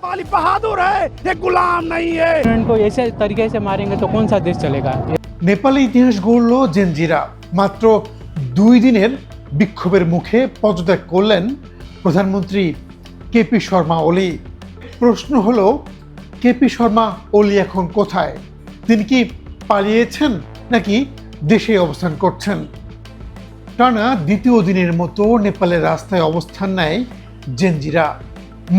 नेपाली बहादुर है, ये गुलाम नहीं है। इनको ऐसे तरीके से मारेंगे तो कौन सा देश चलेगा। নেপালে ইতিহাস গড়ল জেনজিরা। মাত্র 2 দিনের বিক্ষোভের মুখে পদত্যাগ করলেন প্রধানমন্ত্রী কেপি শর্মা ওলি। প্রশ্ন হলো, কেপি শর্মা ওলি এখন কোথায়? তিনি কি পালিয়েছেন নাকি দেশে অবস্থান করছেন? টানা দ্বিতীয় দিনের মতো নেপালের রাস্তায় অবস্থান নেয় জেনজিরা।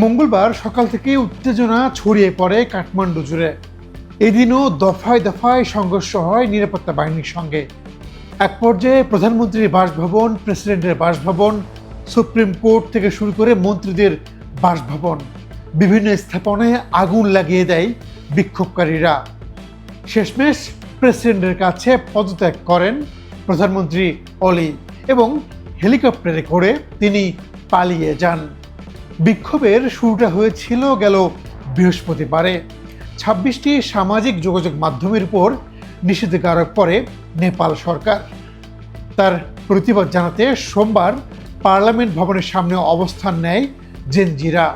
মঙ্গলবার সকাল থেকে উত্তেজনা ছড়িয়ে পড়ে কাঠমান্ডু জুড়ে। এদিনও দফায় দফায় সংঘর্ষ হয় নিরাপত্তা বাহিনীর সঙ্গে। এক পর্যায়ে প্রধানমন্ত্রীর বাসভবন, প্রেসিডেন্টের বাসভবন, সুপ্রিম কোর্ট থেকে শুরু করে মন্ত্রীদের বাসভবন, বিভিন্ন স্থাপনায় আগুন লাগিয়ে দেয় বিক্ষোভকারীরা। শেষমেশ প্রেসিডেন্টের কাছে পদত্যাগ করেন প্রধানমন্ত্রী অলি এবং হেলিকপ্টারে করে তিনি পালিয়ে যান। বিক্ষোভের শুরুটা হয়েছিল গেল বৃহস্পতিবারে। 26টি সামাজিক যোগাযোগ মাধ্যমের উপর নিষেধাজ্ঞা আরোপ করে নেপাল সরকার। তার প্রতিবাদ জানাতে সোমবার পার্লামেন্ট ভবনের সামনে অবস্থান নেয় জেনজিরা।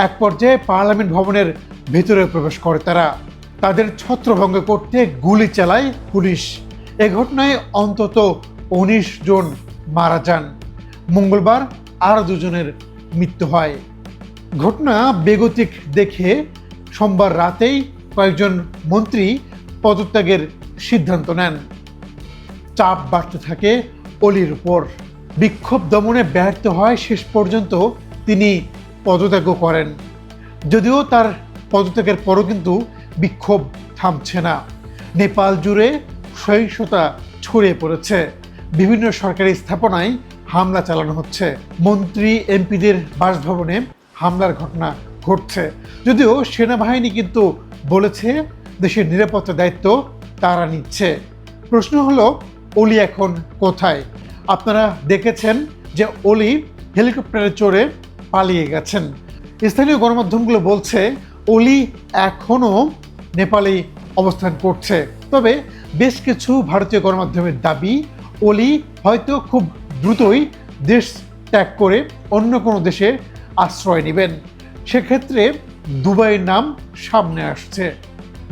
এক পর্যায়ে পার্লামেন্ট ভবনের ভেতরে প্রবেশ করে তারা। তাদের ছত্রভঙ্গ করতে গুলি চালায় পুলিশ। এ ঘটনায় অন্তত 19 জন মারা যান। মঙ্গলবার আরও 2 জনের মৃত্যু হয়। ঘটনা বেগতিক দেখে সোমবার রাতেই কয়েকজন মন্ত্রী পদত্যাগের সিদ্ধান্ত নেন। চাপ বাড়তে থাকে অলির উপর। বিক্ষোভ দমনে ব্যর্থ হয়, শেষ পর্যন্ত তিনি পদত্যাগও করেন। যদিও তার পদত্যাগের পরও কিন্তু বিক্ষোভ থামছে না। নেপাল জুড়ে সহিংসতা ছড়িয়ে পড়েছে। বিভিন্ন সরকারি স্থাপনায় হামলা চালানো হচ্ছে। মন্ত্রী এমপিদের বাসভবনে হামলার ঘটনা ঘটছে। যদিও সেনাবাহিনী কিন্তু বলেছে দেশের নিরাপত্তা দায়িত্ব তারা নিচ্ছে। প্রশ্ন হলো, অলি এখন কোথায়? আপনারা দেখেছেন যে অলি হেলিকপ্টারে চড়ে পালিয়ে গেছেন। স্থানীয় গণমাধ্যমগুলো বলছে অলি এখনও নেপালে অবস্থান করছে। তবে বেশ কিছু ভারতীয় গণমাধ্যমের দাবি অলি হয়তো খুব দ্রুতই দেশ ত্যাগ করে অন্য কোনো দেশে আশ্রয় নেবেন। সেক্ষেত্রে দুবাইয়ের নাম সামনে আসছে।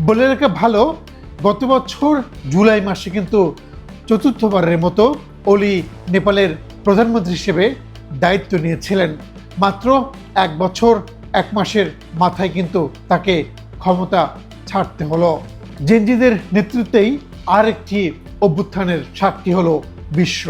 বলে রাখা ভালো, গত বছর জুলাই মাসে কিন্তু চতুর্থবারের মতো অলি নেপালের প্রধানমন্ত্রী হিসেবে দায়িত্ব নিয়েছিলেন। মাত্র 1 বছর 1 মাসের মাথায় কিন্তু তাকে ক্ষমতা ছাড়তে হলো। জেনজিদের নেতৃত্বেই আরেকটি অভ্যুত্থানের সাক্ষী হলো বিশ্ব।